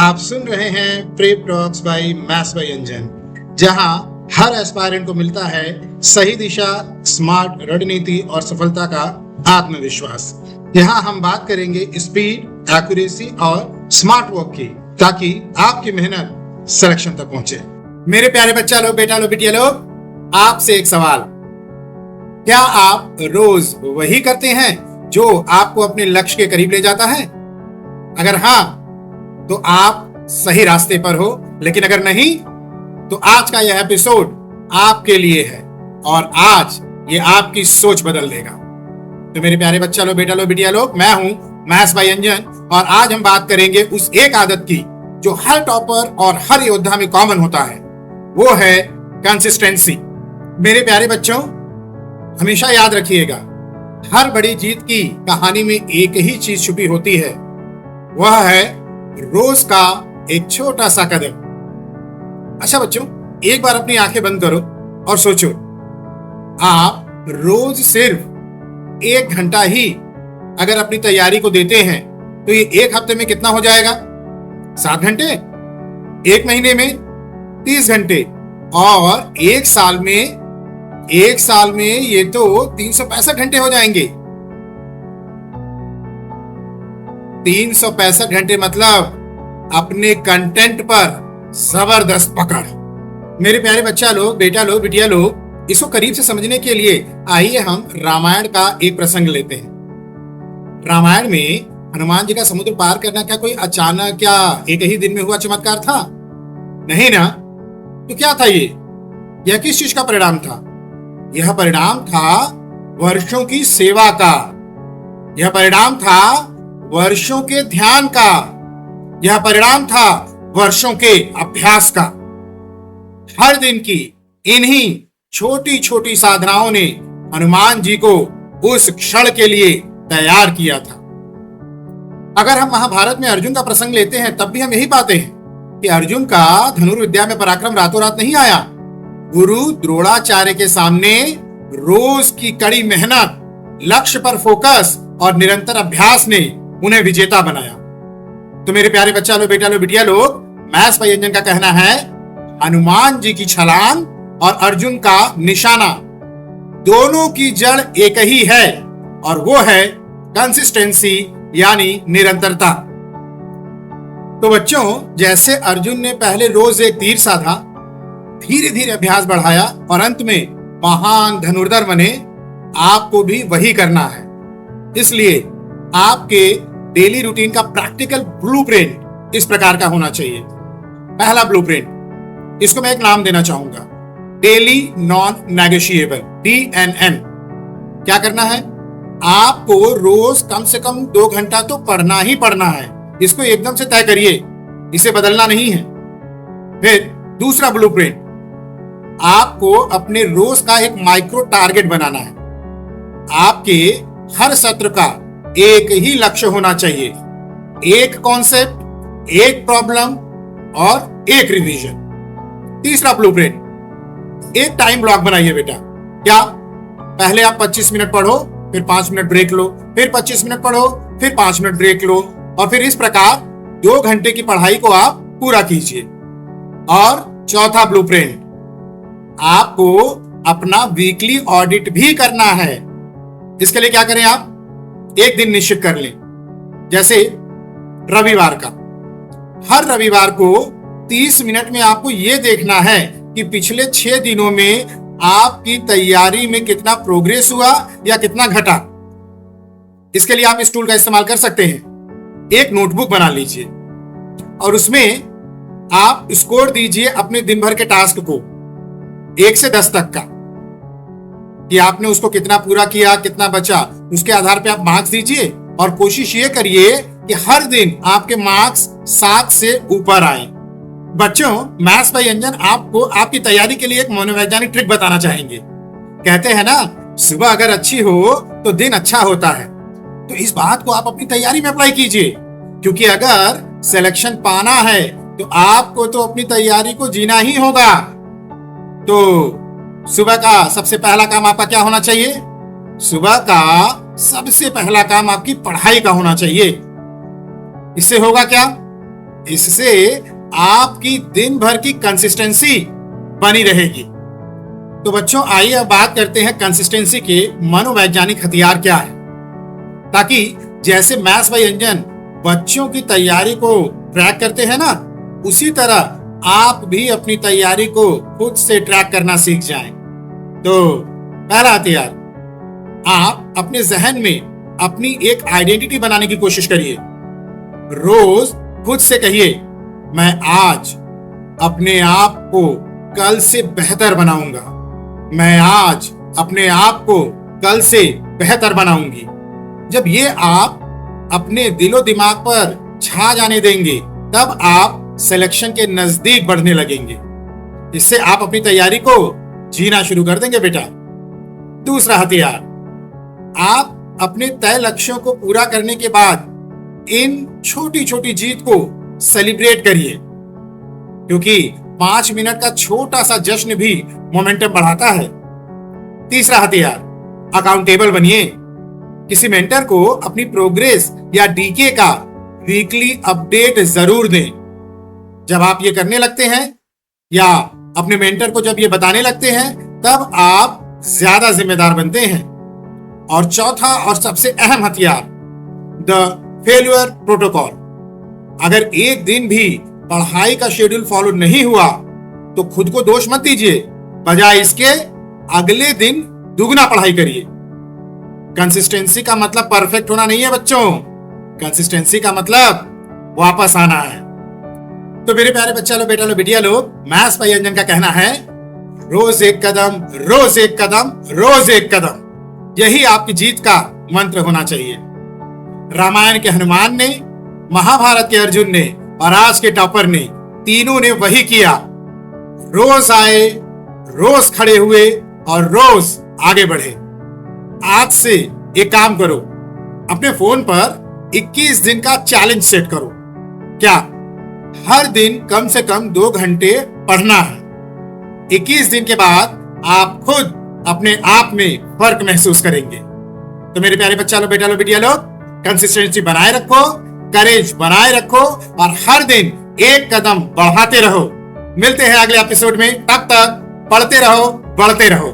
आप सुन रहे हैं prep talks by maths by Anjan, जहां हर एस्पायरेंट को मिलता है सही दिशा, स्मार्ट रणनीति और सफलता का आत्मविश्वास। यहां हम बात करेंगे स्पीड, एक्यूरेसी और स्मार्ट वर्क की, ताकि आपकी मेहनत सिलेक्शन तक पहुंचे। मेरे प्यारे बच्चा लोग, बेटा लोग, बिटिया लोग, आपसे एक सवाल। क्या आप रोज वही करते हैं जो आपको अपने लक्ष्य के करीब ले जाता है? अगर हाँ, तो आप सही रास्ते पर हो, लेकिन अगर नहीं, तो आज का यह एपिसोड आपके लिए है और आज ये आपकी सोच बदल देगा। तो मेरे प्यारे बच्चा लोग, बेटा लोग, बिटिया लोग, मैं हूं मैथ्स बाय अंजन और आज हम बात करेंगे उस एक आदत की जो हर टॉपर और हर योद्धा में कॉमन होता है। वो है कंसिस्टेंसी। मेरे प्यारे बच्चों, हमेशा याद रखिएगा, हर बड़ी जीत की कहानी में एक ही चीज छुपी होती है, वह है रोज का एक छोटा सा कदम। अच्छा बच्चों, एक बार अपनी आंखें बंद करो और सोचो, आप रोज सिर्फ 1 घंटा ही अगर अपनी तैयारी को देते हैं तो ये 1 हफ्ते में कितना हो जाएगा? 7 घंटे। 1 महीने में 30 घंटे और 1 साल में ये तो 365 घंटे हो जाएंगे। 365 घंटे मतलब अपने कंटेंट पर जबरदस्त पकड़। मेरे प्यारे बच्चा लोग, बेटा लोग, बिटिया लोग, इसको करीब से समझने के लिए आइए हम रामायण का एक प्रसंग लेते हैं। रामायण में हनुमान जी का समुद्र पार करना क्या कोई अचानक या एक ही दिन में हुआ चमत्कार था? नहीं ना। तो क्या था ये? यह किस चीज का परिणाम था? यह परिणाम था वर्षों की सेवा का। यह परिणाम था वर्षों के ध्यान का। यह परिणाम था वर्षों के अभ्यास का। हर दिन की इन्हीं छोटी छोटी साधनाओं ने हनुमान जी को उस क्षण के लिए तैयार किया था। अगर हम महाभारत में अर्जुन का प्रसंग लेते हैं, तब भी हम यही पाते हैं कि अर्जुन का धनुर्विद्या में पराक्रम रातों रात नहीं आया। गुरु द्रोणाचार्य के सामने रोज की कड़ी मेहनत, लक्ष्य पर फोकस और निरंतर अभ्यास ने उन्हें विजेता बनाया। तो मेरे प्यारे बच्चा लोग, बेटा लोग, बिटिया लोग, मैथ्स बाय अंजन का कहना है, हनुमान जी की छलांग और अर्जुन का निशाना दोनों की जड़ एक ही है और वो है कंसिस्टेंसी, यानी निरंतरता। तो बच्चों, जैसे अर्जुन ने पहले रोज एक तीर साधा, धीरे धीरे अभ्यास बढ़ाया और अंत में महान धनुर्धर बने, आपको भी वही करना है। इसलिए आपके डेली रूटीन का प्रैक्टिकल ब्लूप्रिंट इस प्रकार का होना चाहिए। पहला ब्लूप्रिंट, इसको मैं एक नाम देना चाहूंगा, डेली नॉन नेगोशिएबल, DNN। क्या करना है? आपको रोज कम से कम 2 घंटा तो पढ़ना ही पढ़ना है। इसको एकदम से तय करिए, इसे बदलना नहीं है। फिर दूसरा ब्लूप्रिंट, आपको अपने रोज का एक माइक्रो टारगेट बनाना है। आपके हर सत्र का एक ही लक्ष्य होना चाहिए, एक कॉन्सेप्ट, एक प्रॉब्लम और एक रिवीजन। तीसरा ब्लूप्रिंट, एक टाइम ब्लॉक बनाइए बेटा। क्या? पहले आप 25 मिनट पढ़ो, फिर 5 मिनट ब्रेक लो, फिर 25 मिनट पढ़ो, फिर 5 मिनट ब्रेक लो और फिर इस प्रकार 2 घंटे की पढ़ाई को आप पूरा कीजिए। और चौथा ब्लूप्रिंट, आपको अपना वीकली ऑडिट भी करना है। इसके लिए क्या करें? आप एक दिन निश्चित कर लें, जैसे रविवार का। हर रविवार को 30 मिनट में आपको यह देखना है कि पिछले 6 दिनों में आपकी तैयारी में कितना प्रोग्रेस हुआ या कितना घटा। इसके लिए आप इस टूल का इस्तेमाल कर सकते हैं। एक नोटबुक बना लीजिए और उसमें आप स्कोर दीजिए अपने दिन भर के टास्क को, 1 से 10 तक का, कि आपने उसको कितना पूरा किया, कितना बचा। उसके आधार पे आप मार्क्स दीजिए और कोशिश ये करिए कि हर दिन आपके मार्क्स 7 से ऊपर आए। बच्चों, मैथ्स बाय अंजन आपको आपकी तैयारी के लिए एक मनोवैज्ञानिक ट्रिक बताना चाहेंगे। कहते हैं ना, सुबह अगर अच्छी हो तो दिन अच्छा होता है। तो इस बात को आप अपनी तैयारी में अप्लाई कीजिए, क्योंकि अगर सिलेक्शन पाना है तो आपको तो अपनी तैयारी को जीना ही होगा। तो सुबह का सबसे पहला काम आपका क्या होना चाहिए? सुबह का सबसे पहला काम आपकी पढ़ाई का होना चाहिए। इससे होगा क्या? इससे आपकी दिन भर की कंसिस्टेंसी बनी रहेगी। तो बच्चों, आइए अब बात करते हैं कंसिस्टेंसी के मनोवैज्ञानिक हथियार क्या है, ताकि जैसे मैथ्स बाय अंजन बच्चों की तैयारी को ट्रैक करते हैं ना, उसी तरह आप भी अपनी तैयारी को खुद से ट्रैक करना सीख जाएं। तो पहला हथियार, आप अपने जहन में अपनी एक आइडेंटिटी बनाने की कोशिश करिए। रोज खुद से कहिए, मैं आज अपने आप को कल से बेहतर बनाऊंगा, मैं आज अपने आप को कल से बेहतर बनाऊंगी। जब ये आप अपने दिलो दिमाग पर छा जाने देंगे, तब आप सिलेक्शन के नजदीक बढ़ने लगेंगे। इससे आप अपनी तैयारी को जीना शुरू कर देंगे बेटा। दूसरा हथियार, आप अपने तय लक्ष्यों को पूरा करने के बाद इन छोटी छोटी जीत को सेलिब्रेट करिए, क्योंकि 5 मिनट का छोटा सा जश्न भी मोमेंटम बढ़ाता है। तीसरा हथियार, अकाउंटेबल बनिए। किसी मेंटर को अपनी प्रोग्रेस या डीके का वीकली अपडेट जरूर दें। जब आप ये करने लगते हैं या अपने मेंटर को जब ये बताने लगते हैं, तब आप ज्यादा जिम्मेदार बनते हैं। और चौथा और सबसे अहम हथियार, द फेल्यूर प्रोटोकॉल। अगर एक दिन भी पढ़ाई का शेड्यूल फॉलो नहीं हुआ तो खुद को दोष मत दीजिए, बजाय इसके अगले दिन दुगना पढ़ाई करिए। कंसिस्टेंसी का मतलब परफेक्ट होना नहीं है बच्चों, कंसिस्टेंसी का मतलब वापस आना है। तो मेरे प्यारे बच्चा लो, बेटा लो, बिटिया लो, मैथ्स बाय अंजन का कहना है, रोज एक कदम, रोज एक कदम, रोज एक कदम। यही आपकी जीत का मंत्र होना चाहिए। रामायण के हनुमान ने, महाभारत के अर्जुन ने और आज के टॉपर ने, तीनों ने वही किया। रोज आए, रोज खड़े हुए और रोज आगे बढ़े। आज से एक काम करो, अपने फोन पर 21 दिन का चैलेंज सेट करो। क्या? हर दिन कम से कम 2 घंटे पढ़ना है। 21 दिन के बाद आप खुद अपने आप में फर्क महसूस करेंगे। तो मेरे प्यारे बच्चा लो, बेटा लो, बिटिया लो, कंसिस्टेंसी बनाए रखो, करेज बनाए रखो और हर दिन एक कदम बढ़ाते रहो। मिलते हैं अगले एपिसोड में, तब तक पढ़ते रहो, बढ़ते रहो।